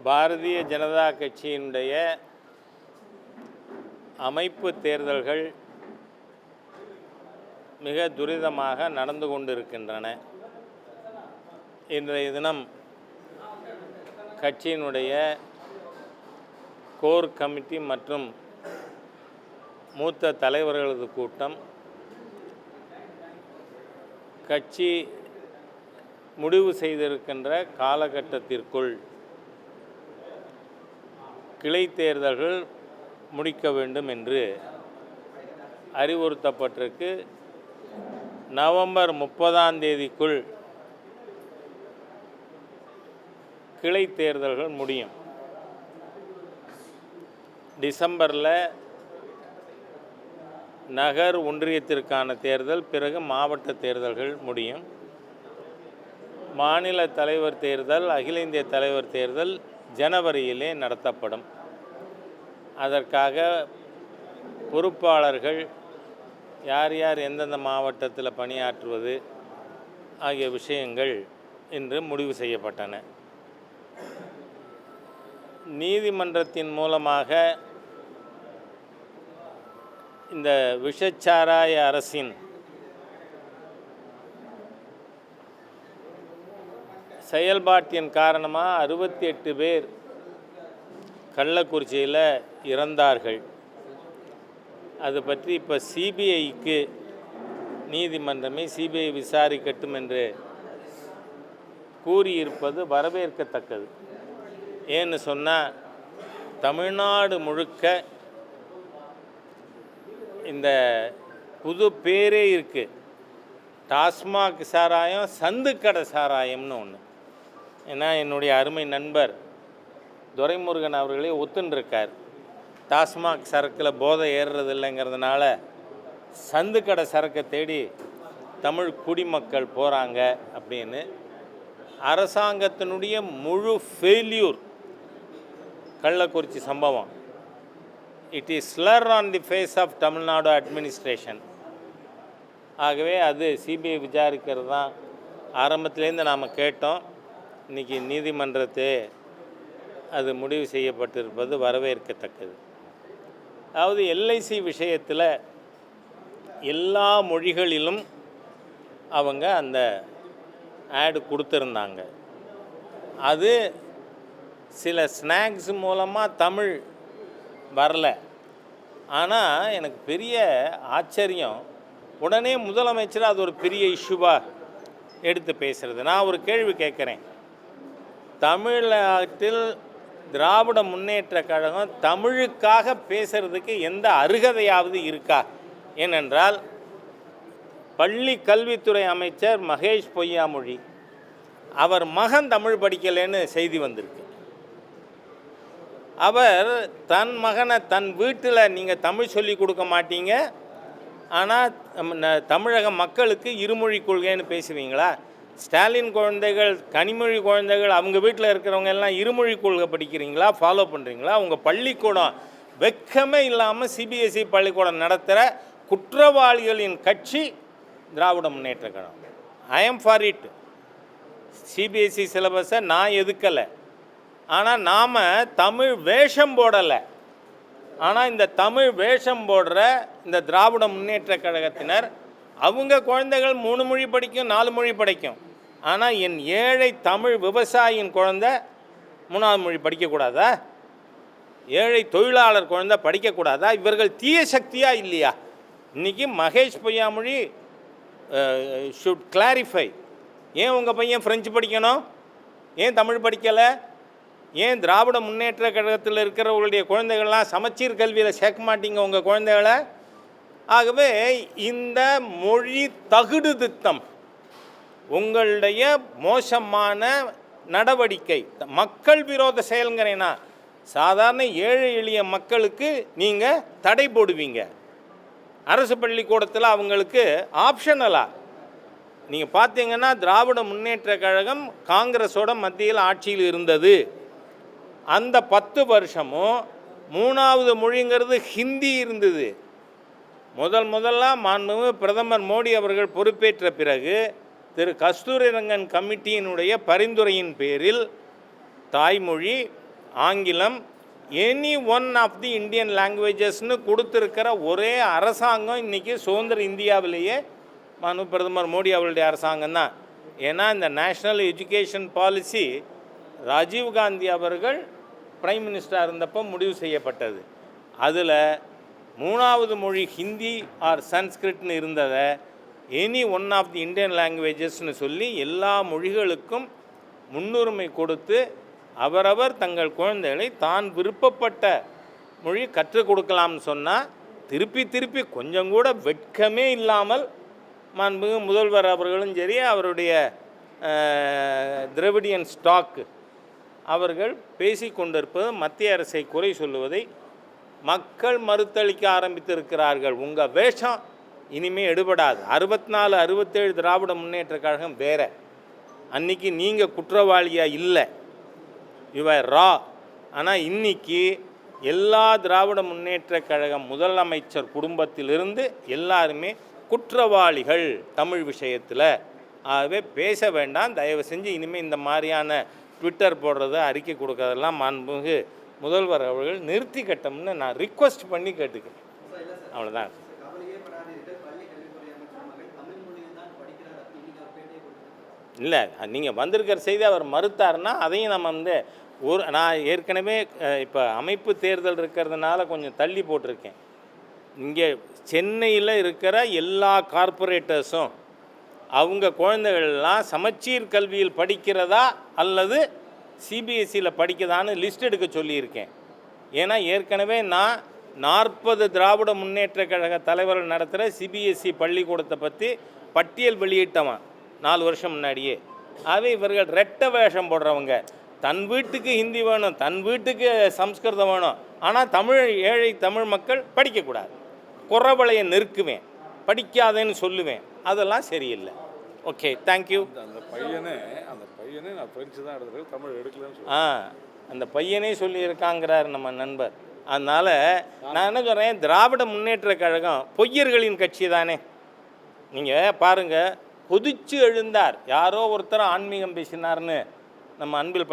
பாரதிய ஜனதா கட்சியினுடைய அமைப்பு தேர்தல்கள் மிக துரிதமாக நடந்து கொண்டிருக்கின்றன. இன்றைய தினம் கட்சியினுடைய கோர் கமிட்டி மற்றும் மூத்த தலைவர்களது கூட்டம் கட்சி முடிவு செய்திருக்கின்ற காலகட்டத்திற்குள் கிளை தேர்தல்கள் முடிக்க வேண்டும் என்று அறிவுறுத்தப்பட்டிருக்கு. நவம்பர் 30 கிளை தேர்தல்கள் முடியும். டிசம்பரில் நகர் ஒன்றியத்திற்கான தேர்தல், பிறகு மாவட்ட தேர்தல்கள் முடியும். மாநில தலைவர் தேர்தல், அகில இந்திய தலைவர் தேர்தல் ஜனவரியிலே நடத்தப்படும். அதற்காக பொறுப்பாளர்கள் யார் யார் எந்தெந்த மாவட்டத்தில் பணியாற்றுவது ஆகிய விஷயங்கள் இன்று முடிவு செய்யப்பட்டன. நீதிமன்றத்தின் மூலமாக இந்த விஷச்சாராய அரசின் செயல்பாட்டின் காரணமாக 68 பேர் கள்ளக்குறிச்சியில் இறந்தார்கள். அது பற்றி இப்போ சிபிஐக்கு நீதிமன்றமே சிபிஐ விசாரிக்கட்டும் என்று கூறியிருப்பது வரவேற்கத்தக்கது. ஏன்னு சொன்னால் தமிழ்நாடு முழுக்க இந்த புது பேரே இருக்குது. டாஸ்மாக் சாராயம், சந்துக்கடை சாராயம்னு ஒன்று. ஏன்னா என்னுடைய அருமை நண்பர் துரைமுருகன் அவர்களே ஒத்துன்ருக்கார். டாஸ்மாக் சரக்கில் போதை ஏறுறது இல்லைங்கிறதுனால சந்துக்கடை சரக்கை தேடி தமிழ் குடிமக்கள் போகிறாங்க அப்படின்னு. அரசாங்கத்தினுடைய முழு ஃபெயில்யூர் கள்ளக்குறிச்சி சம்பவம். It is slur on the face of Tamil Nadu administration. ஆகவே அது சிபிஐ விசாரிக்கிறது தான் ஆரம்பத்திலேருந்து நாம் கேட்டோம். இன்றைக்கி நீதிமன்றத்தை அது முடிவு செய்யப்பட்டிருப்பது வரவேற்கத்தக்கது. அதாவது எல்ஐசி விஷயத்தில் எல்லா மொழிகளிலும் அவங்க அந்த ஆடு கொடுத்துருந்தாங்க. அது சில ஸ்நாக்ஸ் மூலமாக தமிழ் வரல. ஆனால் எனக்கு பெரிய ஆச்சரியம், உடனே முதலமைச்சர் அது ஒரு பெரிய இஷ்யூவாக எடுத்து பேசுகிறது. நான் ஒரு கேள்வி கேட்குறேன். தமிழ்நாட்டில் திராவிட முன்னேற்ற கழகம் தமிழுக்காக பேசுகிறதுக்கு எந்த அருகதையாவது இருக்கா? ஏனென்றால் பள்ளி கல்வித்துறை அமைச்சர் மகேஷ் பொய்யாமொழி, அவர் மகன் தமிழ் படிக்கலைன்னு செய்தி வந்திருக்கு. அவர் தன் மகனை தன் வீட்டில் நீங்கள் தமிழ் சொல்லி கொடுக்க மாட்டீங்க, ஆனால் தமிழக மக்களுக்கு இருமொழி கொள்கைன்னு பேசுவீங்களா? ஸ்டாலின் குழந்தைகள், கனிமொழி குழந்தைகள், அவங்க வீட்டில் இருக்கிறவங்க எல்லாம் இருமொழி கொள்கை படிக்கிறீங்களா, ஃபாலோ பண்ணுறீங்களா? உங்கள் பள்ளிக்கூடம் வெக்கமே இல்லாமல் சிபிஎஸ்சி பள்ளிக்கூடம் நடத்துகிற குற்றவாளிகளின் கட்சி Dravida Munnetra Kazhagam. I am for it. CBSE சிலபஸை நான் எதுக்கலை. ஆனால் நாம் தமிழ் வேஷம் போடலை. ஆனால் இந்த தமிழ் வேஷம் போடுற இந்த திராவிட முன்னேற்ற கழகத்தினர் அவங்க குழந்தைகள் 3 மொழி படிக்கும், 4 மொழி படிக்கும். ஆனால் என் ஏழை தமிழ் விவசாயியின் குழந்தை 3வது மொழி படிக்கக்கூடாதா? ஏழை தொழிலாளர் குழந்தை படிக்கக்கூடாதா? இவர்கள் தீய சக்தியா இல்லையா? இன்றைக்கி மகேஷ் பொய்யாமொழி ஷுட் கிளாரிஃபை. ஏன் உங்கள் பையன் ஃப்ரெஞ்சு படிக்கணும்? ஏன் தமிழ் படிக்கலை? ஏன் திராவிட முன்னேற்ற கழகத்தில் இருக்கிறவங்களுடைய குழந்தைகள்லாம் சமச்சீர் கல்வியில் சேர்க்க மாட்டீங்க உங்கள் குழந்தைகளை? ஆகவே இந்த மொழி தகுடு திட்டம், உங்களுடைய மோசமான நடவடிக்கை, மக்கள் விரோத செயல்கிறேன்னா சாதாரண ஏழை எளிய மக்களுக்கு நீங்கள் தடை போடுவீங்க. அரசு பள்ளிக்கூடத்தில் அவங்களுக்கு ஆப்ஷனலாக நீங்கள் பார்த்தீங்கன்னா திராவிட முன்னேற்ற கழகம் காங்கிரஸோட மத்தியில் ஆட்சியில் இருந்தது. அந்த 10 வருஷமும் 3வது மொழிங்கிறது ஹிந்தி இருந்தது. முதல்ல மாண்புமிகு பிரதமர் மோடி அவர்கள் பொறுப்பேற்ற பிறகு திரு கஸ்தூரிரங்கன் கமிட்டியினுடைய பரிந்துரையின் பேரில் தாய்மொழி ஆங்கிலம், any one of the Indian லாங்குவேஜஸ்னு கொடுத்துருக்கிற ஒரே அரசாங்கம் இன்றைக்கி சுதந்திர இந்தியாவிலேயே பிரதமர் மோடி அவருடைய அரசாங்கம் தான். ஏன்னா இந்த நேஷ்னல் எஜுகேஷன் பாலிசி ராஜீவ்காந்தி அவர்கள் பிரைம் மினிஸ்டராக இருந்தப்போ முடிவு செய்யப்பட்டது. அதில் 3வது மொழி ஹிந்தி ஆர் சன்ஸ்கிரிட்னு இருந்ததை any one of the Indian லாங்குவேஜஸ்னு சொல்லி எல்லா மொழிகளுக்கும் முன்னுரிமை கொடுத்து அவரவர் தங்கள் குழந்தைகளை தான் விருப்பப்பட்ட மொழி கற்றுக் கொடுக்கலாம்னு சொன்னால் திருப்பி கொஞ்சம் கூட வெட்கமே இல்லாமல் மாண்புமிகு முதல்வர் அவர்களும் சரி, அவருடைய திராவிடியன் ஸ்டாக் அவர்கள் பேசி கொண்டிருப்பது மத்திய அரசை குறை சொல்லுவதை மக்கள் மறுத்தளிக்க ஆரம்பித்திருக்கிறார்கள். உங்கள் வேஷம் இனிமேல் எடுபடாது. 64, 67 திராவிட முன்னேற்ற கழகம் வேறு. அன்றைக்கி நீங்கள் குற்றவாளியாக இல்லை, இவர் ரா. ஆனால் இன்றைக்கி எல்லா திராவிட முன்னேற்ற கழகம் முதலமைச்சர் குடும்பத்திலிருந்து எல்லாருமே குற்றவாளிகள் தமிழ் விஷயத்தில். ஆகவே பேச வேண்டாம், தயவு செஞ்சு இனிமேல் இந்த மாதிரியான ட்விட்டர் போடுறது, அறிக்கை கொடுக்கறதெல்லாம் மாண்புமிகு முதல்வர் அவர்கள் நிறுத்தி கட்டம்னு நான் ரிக்வெஸ்ட் பண்ணி கேட்டுக்கிறேன். அவ்வளோதான். இல்லை, நீங்கள் வந்திருக்கிற செய்தி அவர் மறுத்தாருன்னா அதையும் நம்ம நான் ஏற்கனவே இப்போ அமைப்பு தேர்தல் இருக்கிறதுனால கொஞ்சம் தள்ளி போட்டிருக்கேன். இங்கே சென்னையில் இருக்கிற எல்லா கார்ப்பரேட்டர்ஸும் அவங்க குழந்தைகள்லாம் சமச்சீர் கல்வியில் படிக்கிறதா அல்லது சிபிஎஸ்சியில் படிக்கதான்னு லிஸ்ட் எடுக்க சொல்லியிருக்கேன். ஏன்னா ஏற்கனவே நான் 40 திராவிட முன்னேற்ற கழக தலைவர்கள் நடத்துகிற சிபிஎஸ்சி பள்ளிக்கூடத்தை பற்றி பட்டியல் வெளியிட்டவன் 4 வருஷம் முன்னாடியே. ஆகவே இவர்கள் ரெட்டை வேஷம் போடுறவங்க. தன் வீட்டுக்கு ஹிந்தி வேணும், தன் வீட்டுக்கு சம்ஸ்கிருதம் வேணும், ஆனால் ஏழை தமிழ் மக்கள் படிக்கக்கூடாது. குறவளையை நெருக்குவேன், படிக்காதேன்னு சொல்லுவேன். அதெல்லாம் சரியில்லை. Okay, thank you. அந்த பையனே நான் ஃப்ரெஞ்சு தான் எடுத்துருக்கேன், தமிழ் எடுக்கலன்னு அந்த பையனே சொல்லியிருக்காங்கிறார் நம்ம நண்பர். அதனால் நான் என்ன சொல்கிறேன், திராவிட முன்னேற்ற கழகம் பொய்யர்களின் கட்சி தானே. நீங்கள் பாருங்கள், கொதிச்சு எழுந்தார் யாரோ ஒருத்தர் ஆன்மீகம் பேசினார்னு நம்ம அன்பில்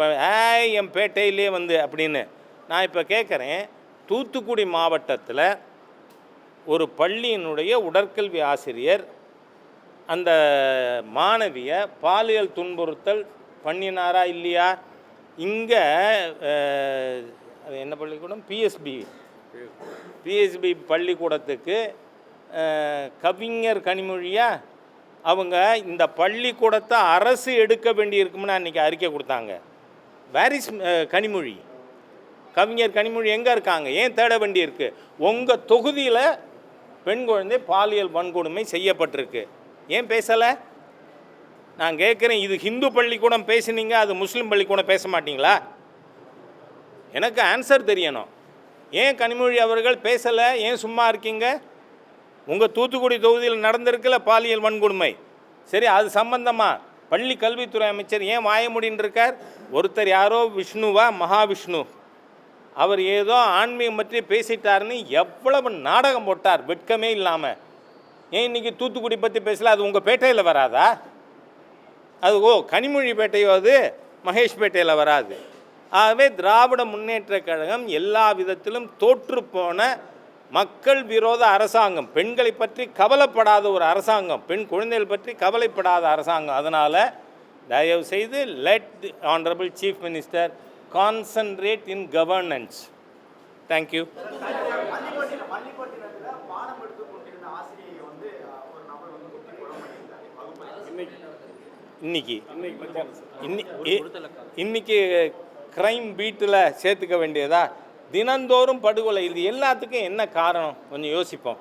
என் பேட்டையிலே அப்படின்னு. நான் இப்போ கேட்குறேன், தூத்துக்குடி மாவட்டத்தில் ஒரு பள்ளியினுடைய உடற்கல்வி ஆசிரியர் அந்த மாணவியை பாலியல் துன்புறுத்தல் பண்ணினாரா இல்லையா? இங்கே அது என்ன பள்ளிக்கூடம், பிஎஸ்பி பள்ளிக்கூடத்துக்கு கவிஞர் கனிமொழியா அவங்க இந்த பள்ளிக்கூடத்தை அரசு எடுக்க வேண்டியிருக்கும்னு அன்றைக்கி அறிக்கை கொடுத்தாங்க. வேரிஸ் கனிமொழி, கவிஞர் கனிமொழி எங்கே இருக்காங்க? ஏன் தேட வேண்டியிருக்கு? உங்கள் தொகுதியில் பெண் குழந்தை பாலியல் வன்கொடுமை செய்யப்பட்டிருக்கு, ஏன் பேசலை? நான் கேட்குறேன், இது ஹிந்து பள்ளிக்கூடம் பேசுனீங்க, அது முஸ்லீம் பள்ளிக்கூடம் பேச மாட்டிங்களா? எனக்கு ஆன்சர் தெரியணும். ஏன் கனிமொழி அவர்கள் பேசலை? ஏன் சும்மா இருக்கீங்க? உங்கள் தூத்துக்குடி தொகுதியில் நடந்திருக்கல பாலியல் வன்கொடுமை, சரி, அது சம்பந்தமாக பள்ளி கல்வித்துறை அமைச்சர் ஏன் வாய முடின்னு இருக்கார்? ஒருத்தர் யாரோ விஷ்ணுவா, மகாவிஷ்ணு, அவர் ஏதோ ஆன்மீகம் பற்றி பேசிட்டாருன்னு எவ்வளவு நாடகம் போட்டார் வெட்கமே இல்லாமல். ஏன் இன்றைக்கி தூத்துக்குடி பற்றி பேசல? அது உங்கள் பேட்டையில் வராதா? அது கனிமொழி பேட்டையோ, அது மகேஷ் பேட்டையில் வராது. ஆகவே திராவிட முன்னேற்ற கழகம் எல்லா விதத்திலும் தோற்றுப்போன மக்கள் விரோத அரசாங்கம், பெண்களை பற்றி கவலைப்படாத ஒரு அரசாங்கம், பெண் குழந்தைகள் பற்றி கவலைப்படாத அரசாங்கம். அதனால் தயவு செய்து let the honourable chief minister concentrate in governance. Thank you. இன்னைக்கு கிரைம் பீட்டில் சேர்த்துக்க வேண்டியதா? தினந்தோறும் படுகொலை. இது எல்லாத்துக்கும் என்ன காரணம்? கொஞ்சம் யோசிப்போம்.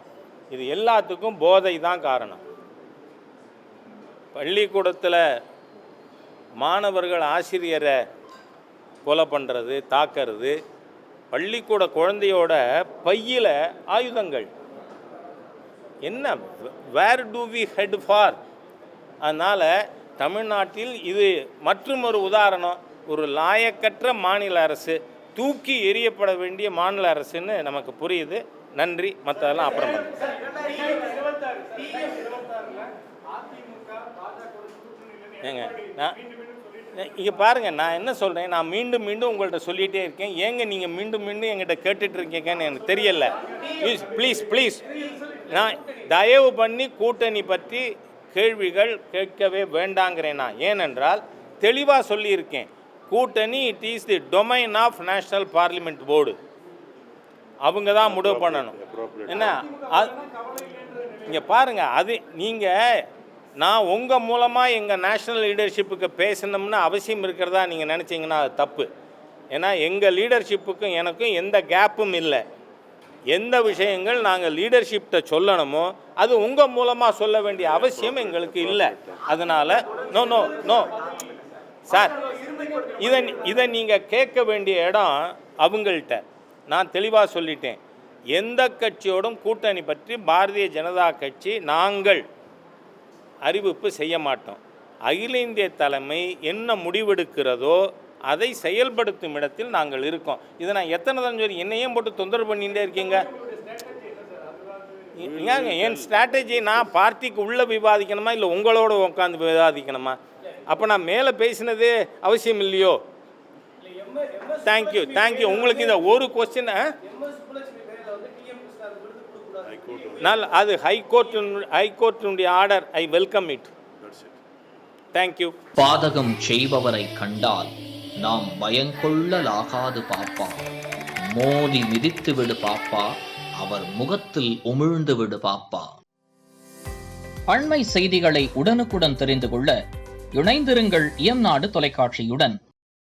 இது எல்லாத்துக்கும் போதை தான் காரணம். பள்ளிக்கூடத்தில் மாணவர்கள் ஆசிரியரை கொலை பண்ணுறது, தாக்கிறது, பள்ளிக்கூட குழந்தையோட பையில் ஆயுதங்கள். என்ன, வேர் டு வி ஹெட் ஃபார்? அதனால் தமிழ்நாட்டில் இது மற்றும் ஒரு உதாரணம். ஒரு லாயக்கற்ற மாநில அரசு, தூக்கி எறியப்பட வேண்டிய மாநில அரசுன்னு நமக்கு புரியுது. நன்றி. மற்றதெல்லாம் அப்புறம் ஏங்க இங்கே பாருங்கள், நான் என்ன சொல்கிறேன், நான் மீண்டும் மீண்டும் உங்கள்கிட்ட சொல்லிகிட்டே இருக்கேன். ஏங்க நீங்கள் மீண்டும் மீண்டும் எங்கிட்ட கேட்டுட்டு இருக்கீங்கன்னு எனக்கு தெரியல. ப்ளீஸ் நான் தயவு பண்ணி கூட்டணி பற்றி கேள்விகள் கேட்கவே வேண்டாங்கிறேன். நான் ஏனென்றால் தெளிவாக சொல்லியிருக்கேன், கூட்டணி it is the domain of national parliament board. அவங்க தான் முடிவு பண்ணணும். என்ன இங்கே பாருங்கள், அது நீங்கள் நான் உங்கள் மூலமாக எங்கள் நேஷ்னல் லீடர்ஷிப்புக்கு பேசணும்னு அவசியம் இருக்கிறதா நீங்கள் நினச்சிங்கன்னா அது தப்பு. ஏன்னா எங்கள் லீடர்ஷிப்புக்கும் எனக்கும் எந்த கேப்பும் இல்லை. எந்த விஷயங்கள் நாங்கள் லீடர்ஷிப்கிட்ட சொல்லணுமோ அது உங்கள் மூலமாக சொல்ல வேண்டிய அவசியம் எங்களுக்கு இல்லை. அதனால் நோ சார், இதை நீங்கள் கேட்க வேண்டிய இடம் அவங்கள்ட்ட. நான் தெளிவாக சொல்லிட்டேன், எந்த கட்சியோடும் கூட்டணி பற்றி பாரதிய ஜனதா கட்சி நாங்கள் அறிவிப்பு செய்ய மாட்டோம். அகில இந்திய தலைமை என்ன முடிவெடுக்கிறதோ அதை செயல்படுத்தும் இடத்தில் நாங்கள் இருக்கோம். இதை நான் எத்தனை தான் சொல்லி என்னையும் போட்டு தொந்தரவு பண்ணிகிட்டே இருக்கீங்க. என் ஸ்ட்ராட்டஜி நான் பார்ட்டிக்கு உள்ளே விவாதிக்கணுமா இல்லை உங்களோட உட்காந்து விவாதிக்கணுமா? அப்போ நான் மேலே பேசினதே அவசியம் இல்லையோ? தேங்க்யூ. உங்களுக்கு இந்த ஒரு கொஸ்டின் அது ஹைகோர்ட்டினுடைய order. I welcome it. Thank you. பாதகம் செய்பவரை கண்டால் நாம் பயங்கொள்ளலாகாது பாப்பா. மோதி மிதித்து விடு பாப்பா, அவர் முகத்தில் உமிழ்ந்து விடு பாப்பா. அண்மை செய்திகளை உடனுக்குடன் தெரிந்து கொள்ள இணைந்திருங்கள் இயம்நாடு தொலைக்காட்சியுடன்.